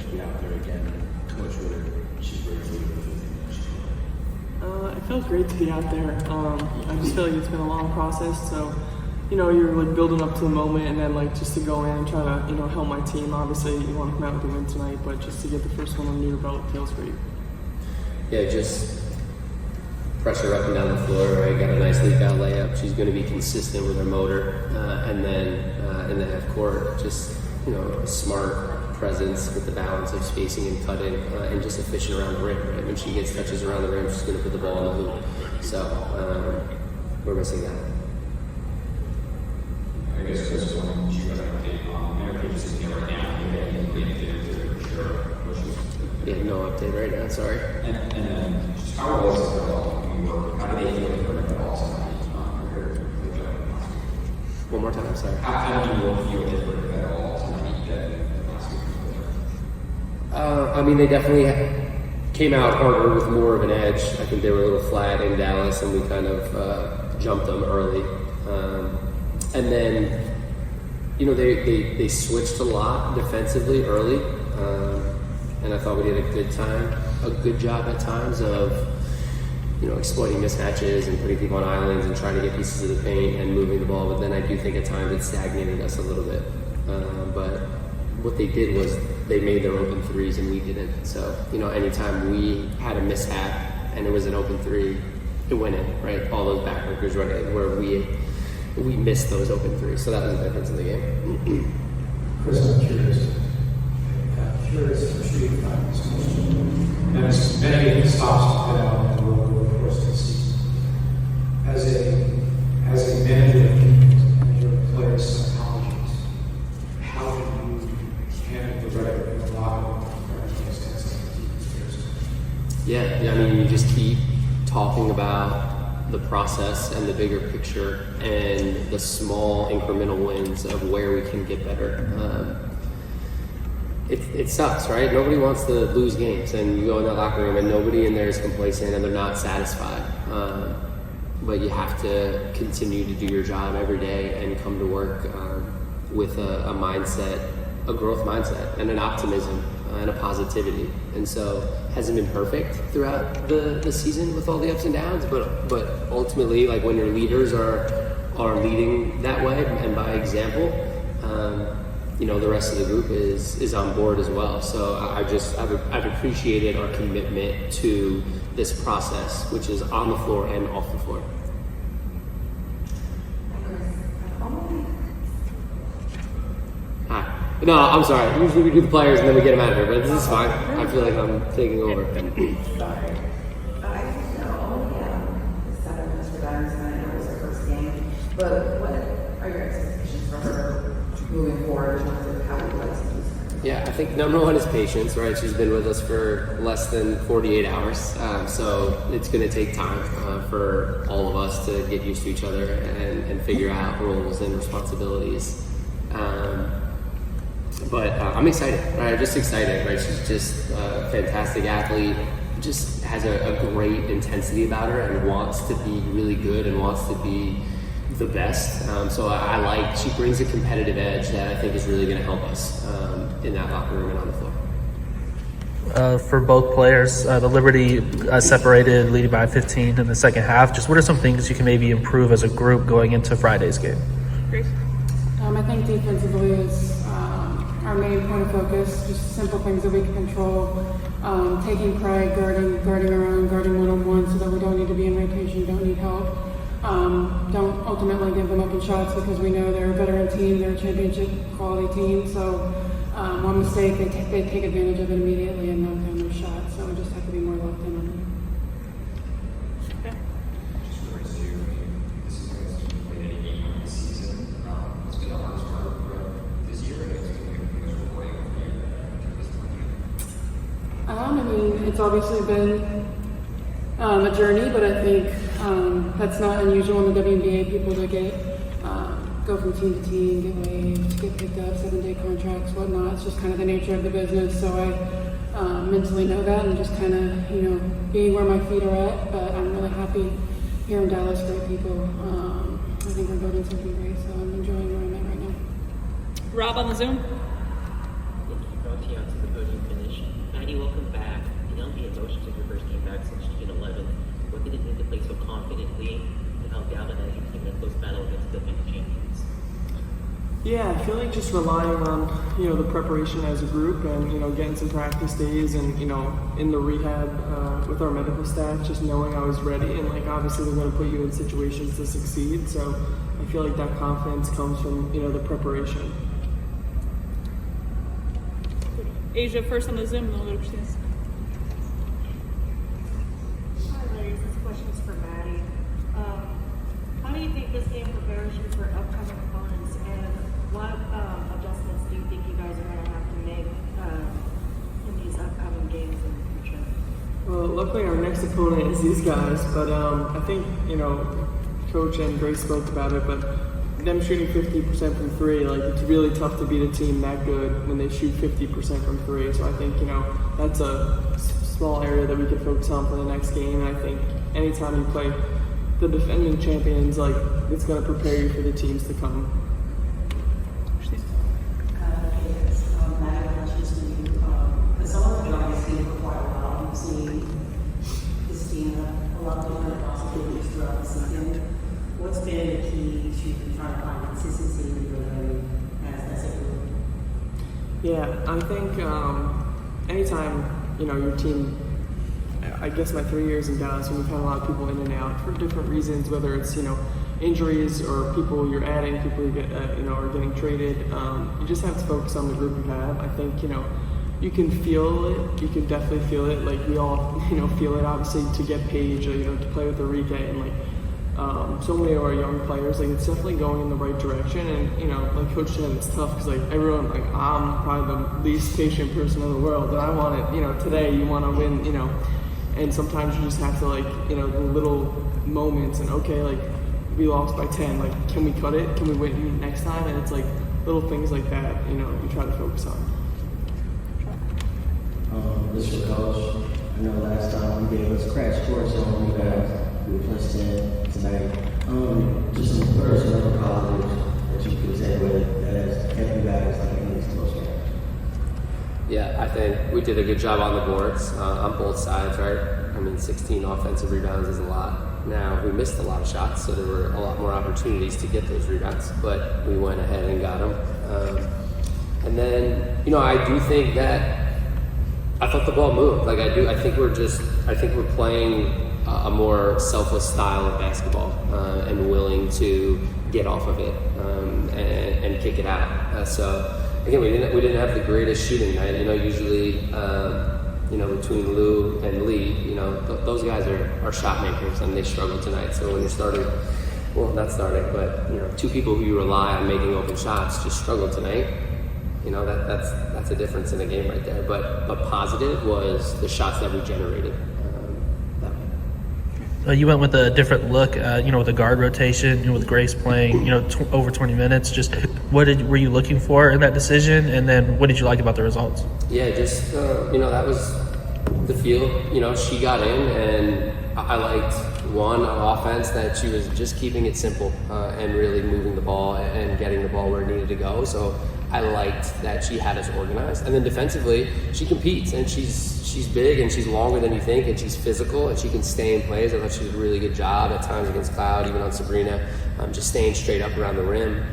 to be out there again and coach what she brings to the It feels great to be out there. I just feel like it's been a long process, so you're like building up to the moment, and then like just to go in and try to help my team. Obviously, you want to come out with a win tonight, but just to get the first one under your belt feels great. Yeah, just pressure up and down the floor. Right, got a nice leak out layup. She's going to be consistent with her motor, and then in the half court, just a smart presence with the balance of spacing and cutting, and just efficient around the rim. Right, when she gets touches around the rim, she's going to put the ball in the hoop. So we're missing that. I guess Chris, when you guys update on their pages sitting right now, Yeah, no update right now, sorry. And then just how was it when you work? How do they feel about the ball tonight compared to the last week? One more time, sorry. How do you feel different at all tonight than last week? They definitely came out harder with more of an edge. I think they were a little flat in Dallas, and we kind of jumped them early. And then, they switched a lot defensively early, and I thought we did a good job at times of, exploiting mismatches and putting people on islands and trying to get pieces of the paint and moving the ball. But then I do think at times it stagnated us a little bit. But what they did was they made their open threes and we didn't. So, anytime we had a mishap and it was an open three, it went in, right? All those backbreakers went in where we missed those open threes, so that was the difference in the game. Chris, I'm curious. For sure you find this question. And it's many stops to put out on the road over the course of the season. As a manager of your players' psychologies, how do you handle the record in the locker room against 10-17 years? Yeah, you just keep talking about the process and the bigger picture and the small incremental wins of where we can get better. It sucks, right? Nobody wants to lose games, and you go in that locker room and nobody in there is complacent and they're not satisfied. But you have to continue to do your job every day and come to work with a mindset, a growth mindset, and an optimism and a positivity. And so it hasn't been perfect throughout the season with all the ups and downs, but ultimately, like when your leaders are leading that way and by example, the rest of the group is on board as well. So I've appreciated our commitment to this process, which is on the floor and off the floor. Hi. No, I'm sorry. Usually we do the players and then we get them out of here, but this is fine. I feel like I'm taking over. Sorry. I just know, the 7 Mr. Diamonds tonight, it was her first game. But what are your expectations for her moving forward in terms of how you like to use her? Yeah, I think number one is patience, right? She's been with us for less than 48 hours. So it's going to take time for all of us to get used to each other and figure out roles and responsibilities. But I'm excited, right? I'm just excited, right? She's just a fantastic athlete, just has a great intensity about her and wants to be really good and wants to be the best. So she brings a competitive edge that I think is really going to help us in that locker room and on the floor. For both players, the Liberty separated, leading by 15 in the second half. Just what are some things you can maybe improve as a group going into Friday's game? Grace? I think defensively is our main point of focus, just simple things that we can control, taking pride, guarding our own, guarding one-on-one so that we don't need to be in rotation, don't need help. Don't ultimately give them open shots because we know they're a veteran team, they're a championship quality team, so one mistake, they take advantage of it immediately and knock down their shots, so we just have to be more locked in on them. It's obviously been a journey, but I think that's not unusual in the WNBA. People to go from team to team, get waived, get picked up, 7-day contracts, whatnot. It's just kind of the nature of the business. So I mentally know that and just kind of, being where my feet are at. But I'm really happy here in Dallas, great people. I think we're building something great, so I'm enjoying where I'm at right now. Rob on the Zoom. Thank you both. To the podium finish. questions of your first game back since June 11th. What did it mean to play so confidently to help galvanize your team in a close battle against the defending champions? Yeah, I feel like just relying on, the preparation as a group and, getting some practice days and, in the rehab with our medical staff, just knowing I was ready. And, obviously they're going to put you in situations to succeed. So I feel like that confidence comes from, the preparation. Asia, first on the Zoom, then we'll go to Christine. Hi, ladies. This question is for Maddy. How do you think this game prepares you for upcoming opponents, and what adjustments do you think you guys are going to have to make in these upcoming games in the future? Well, luckily our next opponent is these guys, but I think, Coach and Grace spoke about it, but them shooting 50% from three, it's really tough to beat a team that good when they shoot 50% from three. So I think, that's a small area that we could focus on for the next game. And I think anytime you play the defending champions, it's going to prepare you for the teams to come. Maddy, questions to you. As someone who's been on this team for quite a while, you've seen this team have a lot of different possibilities throughout the season. What's been the key to trying to find consistency in your game as a group? Yeah, I think anytime, your team, I guess my 3 years in Dallas, when we've had a lot of people in and out for different reasons, whether it's, injuries or people you're adding, people you get, are getting traded, you just have to focus on the group you have. I think, you can feel it, you can definitely feel it, we all, feel it, obviously, to get Paige, to play with Enrique, and, so many of our young players, it's definitely going in the right direction. And, like Coach said, it's tough because, everyone, I'm probably the least patient person in the world, and I want it, today you want to win, and sometimes you just have to, the little moments, and okay, we lost by 10, can we cut it? Can we win next time? And it's, little things like that, you try to focus on. This is for Coach. I know last time we gave us crash course on you guys. We were plus 10 tonight. Just some personal positives that you could take with that has kept you guys in these close games. Yeah, I think we did a good job on the boards on both sides, right? 16 offensive rebounds is a lot. Now, we missed a lot of shots, so there were a lot more opportunities to get those rebounds, but we went ahead and got them. And then, I do think that I thought the ball moved. I think we're playing a more selfless style of basketball and willing to get off of it and kick it out. So again, we didn't have the greatest shooting night. Usually, between Lou and Lee, those guys are shot makers and they struggle tonight. So when you're starting, well, not starting, but two people who you rely on making open shots just struggle tonight. That's a difference in the game right there. But positive was the shots that we generated. You went with a different look, with the guard rotation, with Grace playing, over 20 minutes. Just what were you looking for in that decision, and then what did you like about the results? Yeah, just that was the feel. She got in, and I liked on offense that she was just keeping it simple and really moving the ball and getting the ball where it needed to go. So I liked that she had us organized, and then defensively, she competes and she's big and she's longer than you think and she's physical and she can stay in plays. I thought she did a really good job at times against Cloud, even on Sabrina, just staying straight up around the rim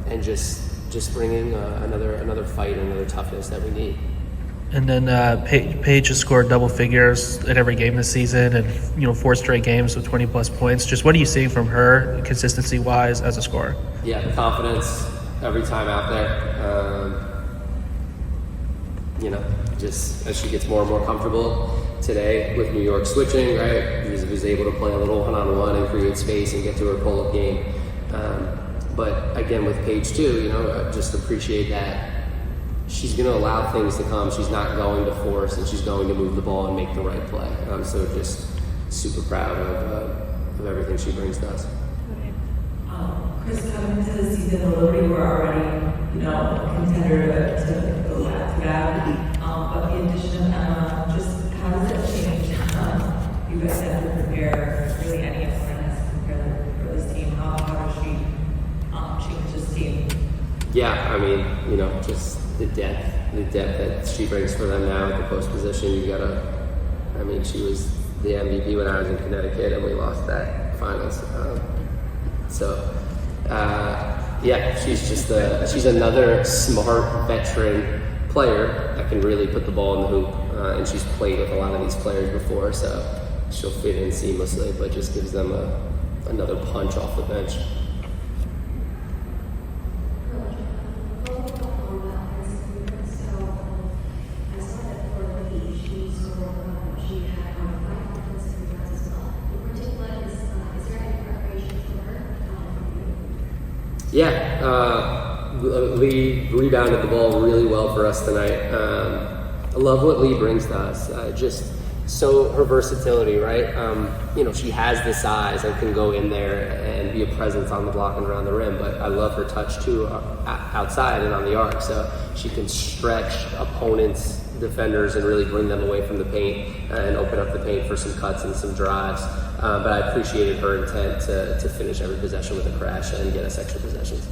and just bringing another fight and another toughness that we need. And then Paige has scored double figures in every game this season, and 4 straight games with 20 plus points. Just what are you seeing from her consistency wise as a scorer? Yeah, confidence every time out there. Just as she gets more and more comfortable today with New York switching, right? She was able to play a little one-on-one and create space and get to her pull-up game. But again, with Paige too, just appreciate that she's going to allow things to come. She's not going to force, and she's going to move the ball and make the right play. I'm so just super proud of everything she brings to us. Chris, coming into the season, the Liberty were already, a contender to go back to that. But the addition of Emma, just how does it change? You guys have to prepare really any opponent has to prepare for this team. How does she change this team? Yeah, just the depth that she brings for them now at the post position. You gotta I mean, she was the MVP when I was in Connecticut, and we lost that finals. Yeah, she's another smart veteran player that can really put the ball in the hoop, and she's played with a lot of these players before, so she'll fit in seamlessly, but just gives them another punch off the bench. Yeah, Lee rebounded the ball really well for us tonight. I love what Lee brings to us. Just so her versatility, right? She has the size and can go in there and be a presence on the block and around the rim, but I love her touch too outside and on the arc. So she can stretch opponents' defenders and really bring them away from the paint and open up the paint for some cuts and some drives. But I appreciated her intent to finish every possession with a crash and get us extra possessions.